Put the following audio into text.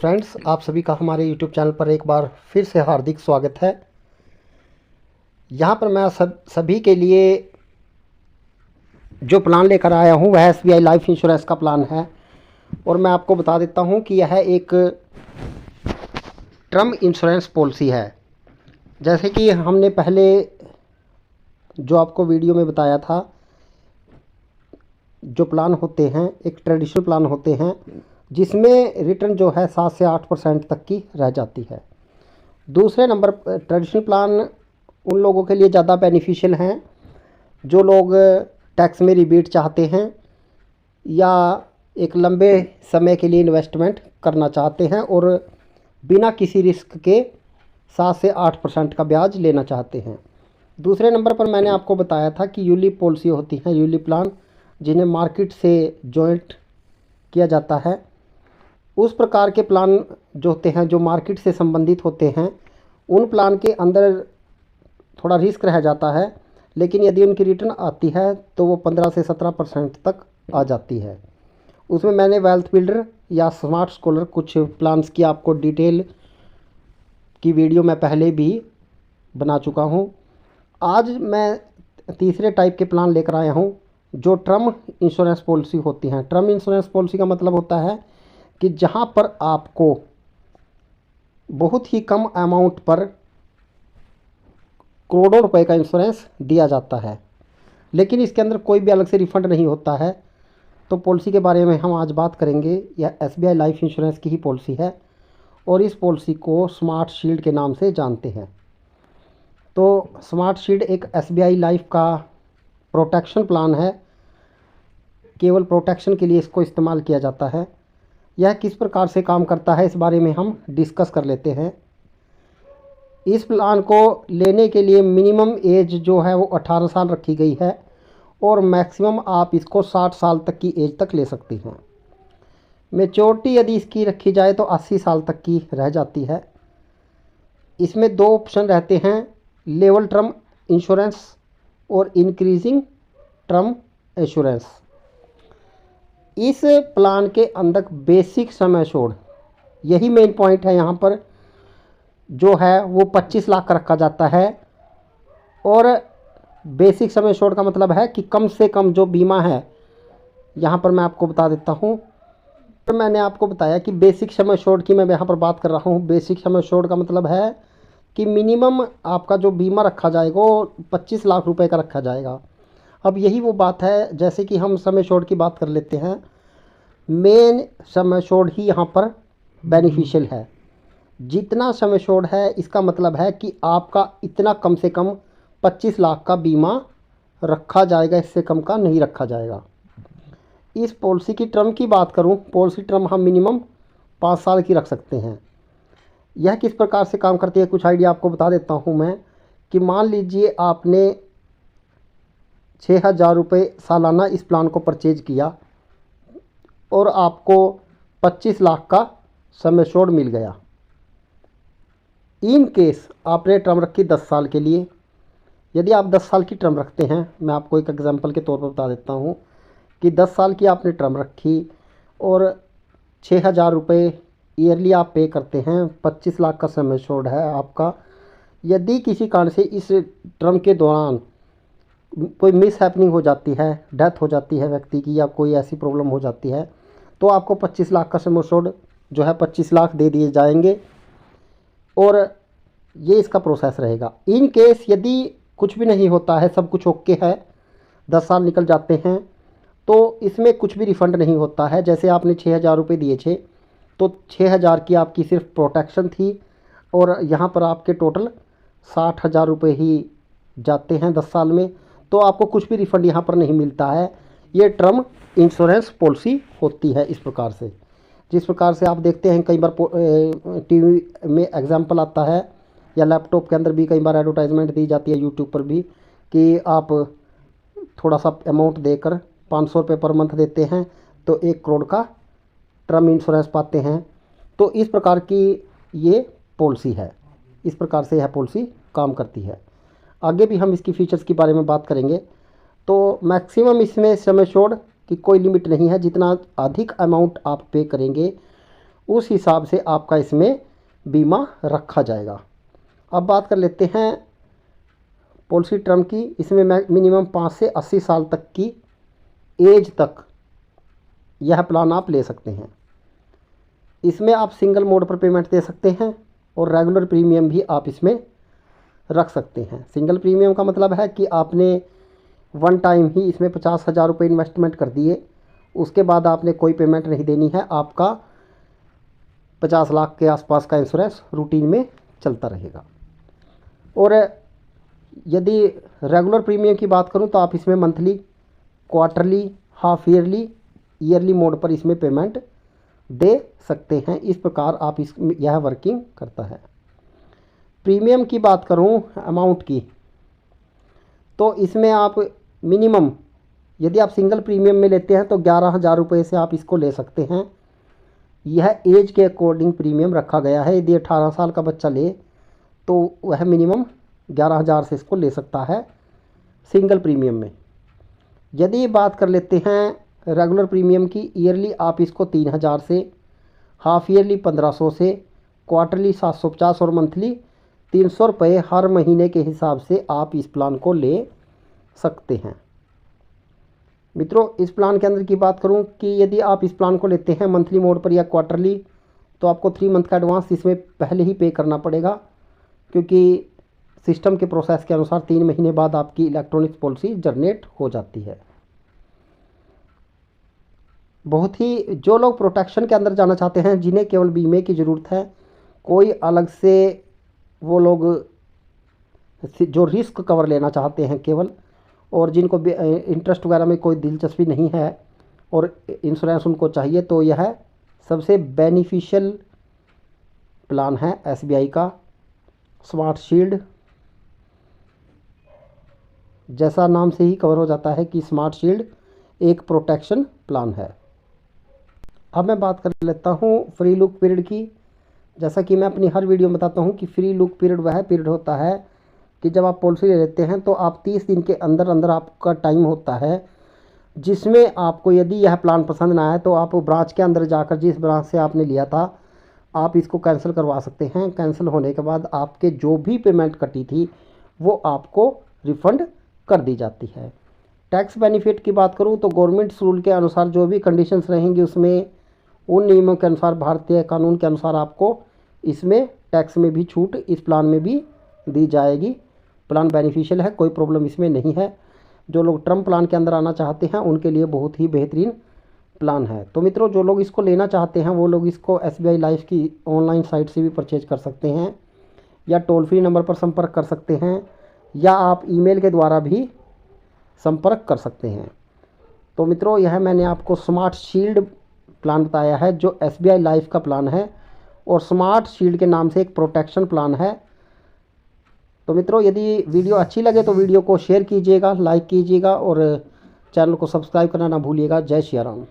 Friends, आप सभी का हमारे यूट्यूब चैनल पर एक बार फिर से हार्दिक स्वागत है। यहाँ पर मैं सभी के लिए जो प्लान लेकर आया हूँ वह SBI लाइफ इंश्योरेंस का प्लान है। और मैं आपको बता देता हूँ कि यह एक टर्म इंश्योरेंस पॉलिसी है। जैसे कि हमने पहले जो आपको वीडियो में बताया था, जो प्लान होते हैं एक ट्रेडिशनल प्लान होते हैं जिसमें रिटर्न जो है 7 से 8% तक की रह जाती है। दूसरे नंबर ट्रेडिशनल प्लान उन लोगों के लिए ज़्यादा बेनिफिशियल हैं जो लोग टैक्स में रिबेट चाहते हैं या एक लंबे समय के लिए इन्वेस्टमेंट करना चाहते हैं और बिना किसी रिस्क के 7 से 8% का ब्याज लेना चाहते हैं। दूसरे नंबर पर मैंने आपको बताया था कि यूलिप पॉलिसी होती है, यूलिप प्लान, जिन्हें मार्केट से जॉइंट किया जाता है। उस प्रकार के प्लान जो होते हैं जो मार्केट से संबंधित होते हैं, उन प्लान के अंदर थोड़ा रिस्क रह जाता है, लेकिन यदि उनकी रिटर्न आती है तो वो 15 से 17% तक आ जाती है। उसमें मैंने वेल्थ बिल्डर या स्मार्ट स्कॉलर कुछ प्लान्स की आपको डिटेल की वीडियो मैं पहले भी बना चुका हूँ। आज मैं तीसरे टाइप के प्लान लेकर आया हूँ जो टर्म इंश्योरेंस पॉलिसी होती हैं। टर्म इंश्योरेंस पॉलिसी का मतलब होता है कि जहाँ पर आपको बहुत ही कम अमाउंट पर करोड़ों रुपए का इंश्योरेंस दिया जाता है, लेकिन इसके अंदर कोई भी अलग से रिफंड नहीं होता है। तो पॉलिसी के बारे में हम आज बात करेंगे। यह SBI लाइफ इंश्योरेंस की ही पॉलिसी है और इस पॉलिसी को स्मार्ट शील्ड के नाम से जानते हैं। तो स्मार्ट शील्ड एक SBI लाइफ का प्रोटेक्शन प्लान है, केवल प्रोटेक्शन के लिए इसको इस्तेमाल किया जाता है। यह किस प्रकार से काम करता है इस बारे में हम डिस्कस कर लेते हैं। इस प्लान को लेने के लिए मिनिमम एज जो है वो 18 साल रखी गई है और मैक्सिमम आप इसको 60 साल तक की एज तक ले सकती हैं। मेच्योरिटी यदि इसकी रखी जाए तो 80 साल तक की रह जाती है। इसमें दो ऑप्शन रहते हैं, लेवल टर्म इंश्योरेंस और इंक्रीजिंग टर्म इंश्योरेंस। इस प्लान के अंदर बेसिक सम एश्योर्ड, यही मेन पॉइंट है, यहाँ पर जो है वो 25 लाख का रखा जाता है। और बेसिक सम एश्योर्ड का मतलब है कि कम से कम जो बीमा है, यहाँ पर मैं आपको बता देता हूँ। तो मैंने आपको बताया कि बेसिक सम एश्योर्ड की मैं यहाँ पर बात कर रहा हूँ। बेसिक सम एश्योर्ड का मतलब है कि मिनिमम आपका जो बीमा रखा जाएगा वो 25 लाख रुपए का रखा जाएगा। अब यही वो बात है, जैसे कि हम सम एश्योर्ड की बात कर लेते हैं। मेन सम एश्योर्ड ही यहाँ पर बेनिफिशियल है। जितना सम एश्योर्ड है इसका मतलब है कि आपका इतना कम से कम 25 लाख का बीमा रखा जाएगा, इससे कम का नहीं रखा जाएगा। इस पॉलिसी की टर्म की बात करूं, पॉलिसी टर्म हम मिनिमम 5 साल की रख सकते हैं। यह किस प्रकार से काम करती है कुछ आइडिया आपको बता देता हूं मैं। कि मान लीजिए आपने 6,000 रुपये सालाना इस प्लान को परचेज किया और आपको 25 लाख का सम एश्योर्ड मिल गया। इन केस आपने टर्म रखी 10 साल के लिए। यदि आप 10 साल की टर्म रखते हैं, मैं आपको एक एग्जांपल के तौर पर बता देता हूँ कि 10 साल की आपने टर्म रखी और 6,000 रुपये ईयरली आप पे करते हैं, 25 लाख का सम एश्योर्ड है आपका। यदि किसी कारण से इस टर्म के दौरान कोई मिस हैपनिंग हो जाती है, डेथ हो जाती है व्यक्ति की या कोई ऐसी प्रॉब्लम हो जाती है, तो आपको 25 लाख का सम एश्योर्ड जो है 25 लाख दे दिए जाएंगे और ये इसका प्रोसेस रहेगा। इन केस यदि कुछ भी नहीं होता है, सब कुछ ओके है, 10 साल निकल जाते हैं, तो इसमें कुछ भी रिफ़ंड नहीं होता है। जैसे आपने 6,000 रुपये दिए थे तो 6,000 की आपकी सिर्फ प्रोटेक्शन थी और यहाँ पर आपके टोटल 60,000 रुपये ही जाते हैं 10 साल में, तो आपको कुछ भी रिफ़ंड यहाँ पर नहीं मिलता है। ये टर्म इंश्योरेंस पॉलिसी होती है इस प्रकार से। जिस प्रकार से आप देखते हैं कई बार टीवी में एग्जाम्पल आता है या लैपटॉप के अंदर भी कई बार एडवर्टाइजमेंट दी जाती है, यूट्यूब पर भी, कि आप थोड़ा सा अमाउंट देकर 500 रुपये पर मंथ देते हैं तो 1 करोड़ का टर्म इंश्योरेंस पाते हैं। तो इस प्रकार की ये पॉलिसी है, इस प्रकार से यह पॉलिसी काम करती है। आगे भी हम इसकी फीचर्स के बारे में बात करेंगे। तो मैक्सिमम इसमें सम एश्योर्ड की कोई लिमिट नहीं है, जितना अधिक अमाउंट आप पे करेंगे उस हिसाब से आपका इसमें बीमा रखा जाएगा। अब बात कर लेते हैं पॉलिसी टर्म की। इसमें मिनिमम 5 से 80 साल तक की एज तक यह प्लान आप ले सकते हैं। इसमें आप सिंगल मोड पर पेमेंट दे सकते हैं और रेगुलर प्रीमियम भी आप इसमें रख सकते हैं। सिंगल प्रीमियम का मतलब है कि आपने वन टाइम ही इसमें 50,000 रुपये इन्वेस्टमेंट कर दिए, उसके बाद आपने कोई पेमेंट नहीं देनी है, आपका 50 लाख के आसपास का इंश्योरेंस रूटीन में चलता रहेगा। और यदि रेगुलर प्रीमियम की बात करूं तो आप इसमें monthly, quarterly, half yearly, yearly mode पर इसमें पेमेंट दे सकते हैं। इस प्रकार आप यह वर्किंग करता है। प्रीमियम की बात करूं अमाउंट की, तो इसमें आप मिनिमम यदि आप सिंगल प्रीमियम में लेते हैं तो 11,000 रुपये से आप इसको ले सकते हैं। यह एज के अकॉर्डिंग प्रीमियम रखा गया है। यदि 18 साल का बच्चा ले तो वह मिनिमम 11,000 से इसको ले सकता है सिंगल प्रीमियम में। यदि बात कर लेते हैं रेगुलर प्रीमियम की, ईयरली आप इसको 3,000 से, हाफ ईयरली 1,500 से, क्वार्टरली 750 और मंथली 300 रुपये हर महीने के हिसाब से आप इस प्लान को ले सकते हैं। मित्रों, इस प्लान के अंदर की बात करूं कि यदि आप इस प्लान को लेते हैं मंथली मोड पर या क्वार्टरली, तो आपको 3 मंथ का एडवांस इसमें पहले ही पे करना पड़ेगा, क्योंकि सिस्टम के प्रोसेस के अनुसार 3 महीने बाद आपकी इलेक्ट्रॉनिक्स पॉलिसी जनरेट हो जाती है। बहुत ही जो लोग प्रोटेक्शन के अंदर जाना चाहते हैं, जिन्हें केवल बीमे की ज़रूरत है, कोई अलग से वो लोग जो रिस्क कवर लेना चाहते हैं केवल, और जिनको इंटरेस्ट वगैरह में कोई दिलचस्पी नहीं है और इंश्योरेंस उनको चाहिए, तो यह सबसे बेनिफिशियल प्लान है एसबीआई का स्मार्ट शील्ड। जैसा नाम से ही कवर हो जाता है कि स्मार्ट शील्ड एक प्रोटेक्शन प्लान है। अब मैं बात कर लेता हूँ फ्री लुक पीरियड की। जैसा कि मैं अपनी हर वीडियो में बताता हूँ कि फ्री लुक पीरियड वह पीरियड होता है कि जब आप पॉलिसी ले लेते हैं तो आप 30 दिन के अंदर अंदर आपका टाइम होता है, जिसमें आपको यदि यह प्लान पसंद ना आए तो आप ब्रांच के अंदर जाकर जिस ब्रांच से आपने लिया था आप इसको कैंसिल करवा सकते हैं। कैंसिल होने के बाद आपके जो भी पेमेंट कटी थी वो आपको रिफ़ंड कर दी जाती है। टैक्स बेनिफिट की बात करूं तो गवर्नमेंट रूल के अनुसार जो भी कंडीशंस रहेंगी उसमें उन नियमों के अनुसार, भारतीय कानून के अनुसार आपको इसमें टैक्स में भी छूट इस प्लान में भी दी जाएगी। प्लान बेनिफिशियल है, कोई प्रॉब्लम इसमें नहीं है। जो लोग टर्म प्लान के अंदर आना चाहते हैं उनके लिए बहुत ही बेहतरीन प्लान है। तो मित्रों, जो लोग इसको लेना चाहते हैं वो लोग इसको एसबीआई लाइफ की ऑनलाइन साइट से भी परचेज कर सकते हैं, या टोल फ्री नंबर पर संपर्क कर सकते हैं, या आप ईमेल के द्वारा भी संपर्क कर सकते हैं। तो मित्रों, यह मैंने आपको स्मार्ट शील्ड प्लान बताया है जो एसबीआई लाइफ का प्लान है, और स्मार्ट शील्ड के नाम से एक प्रोटेक्शन प्लान है। तो मित्रों, यदि वीडियो अच्छी लगे तो वीडियो को शेयर कीजिएगा, लाइक कीजिएगा और चैनल को सब्सक्राइब करना ना भूलिएगा। जय श्री राम।